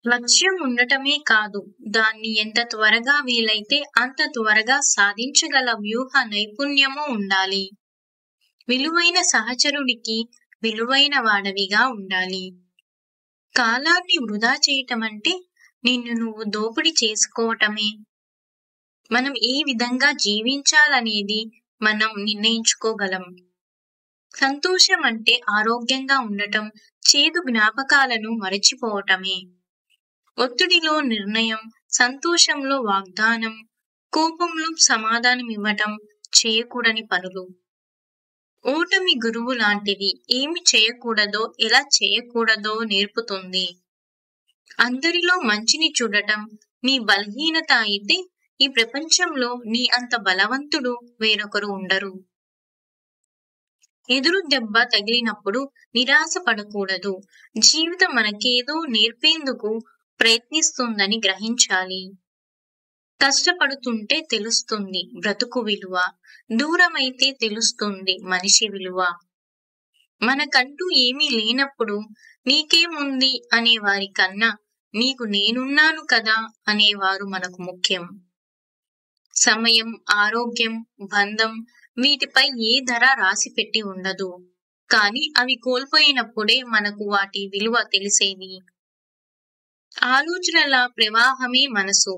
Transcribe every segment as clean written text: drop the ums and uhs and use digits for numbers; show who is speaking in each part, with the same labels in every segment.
Speaker 1: లక్ష్యం ఉండటమే కాదు, దాన్ని ఎంత త్వరగా వీలైతే అంత త్వరగా సాధించగల వ్యూహ నైపుణ్యమూ ఉండాలి. విలువైన సహచరుడికి విలువైన వాడవిగా ఉండాలి. కాలాన్ని వృధా చేయటమంటే నిన్ను నువ్వు దోపిడీ చేసుకోవటమే. మనం ఏ విధంగా జీవించాలనేది మనం నిర్ణయించుకోగలం. సంతోషం అంటే ఆరోగ్యంగా ఉండటం, చేదు జ్ఞాపకాలను మరచిపోవటమే. ఒత్తిడిలో నిర్ణయం, సంతోషంలో వాగ్దానం, కోపంలో సమాధానం ఇవ్వటం చేయకూడని పనులు. ఓటమి గురువు లాంటిది. ఏమి చేయకూడదో, ఎలా చేయకూడదో నేర్పుతుంది. అందరిలో మంచిని చూడటం నీ బలహీనత అయితే ఈ ప్రపంచంలో నీ అంత బలవంతుడు వేరొకరు ఉండరు. ఎదురు దెబ్బ తగిలినప్పుడు నిరాశ పడకూడదు. జీవితం మనకేదో నేర్పేందుకు ప్రయత్నిస్తుందని గ్రహించాలి. కష్టపడుతుంటే తెలుస్తుంది బ్రతుకు విలువ, దూరమైతే తెలుస్తుంది మనిషి విలువ. మనకంటూ ఏమీ లేనప్పుడు నీకేముంది అనేవారి కన్నా నీకు నేనున్నాను కదా అనేవారు మనకు ముఖ్యం. సమయం, ఆరోగ్యం, బంధం వీటిపై ఏ ధర రాసిపెట్టి ఉండదు. కానీ అవి కోల్పోయినప్పుడే మనకు వాటి విలువ తెలిసేది. ఆలోచనల ప్రవాహమే మనసు.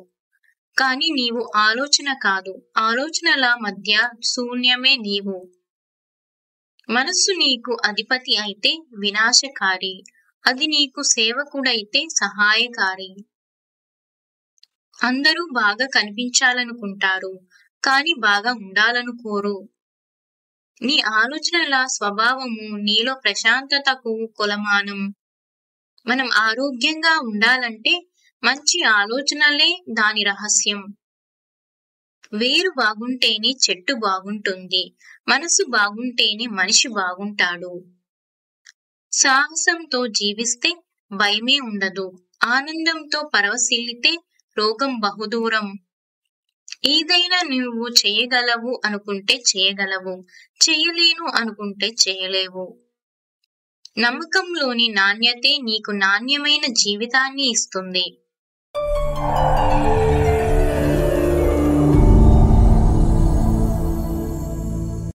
Speaker 1: కానీ నీవు ఆలోచన కాదు, ఆలోచనల మధ్య శూన్యమే నీవు. మనస్సు నీకు అధిపతి అయితే వినాశకారి, అది నీకు సేవకుడైతే సహాయకారి. అందరూ బాగా కనిపించాలనుకుంటారు, కానీ బాగా ఉండాలనుకోరు. నీ ఆలోచనల స్వభావము నీలో ప్రశాంతతకు కొలమానం. మనం ఆరోగ్యంగా ఉండాలంటే మంచి ఆలోచనలే దాని రహస్యం. వేరు బాగుంటేనే చెట్టు బాగుంటుంది, మనసు బాగుంటేనే మనిషి బాగుంటాడు. సాహసంతో జీవిస్తే భయమే ఉండదు, ఆనందంతో పరవశిల్లితే రోగం బహుదూరం. ఏదైనా నువ్వు చేయగలవు అనుకుంటే చేయగలవు, చేయలేను అనుకుంటే చేయలేవు. నమ్మకంలోని నాణ్యతే నీకు నాణ్యమైన జీవితాన్ని ఇస్తుంది.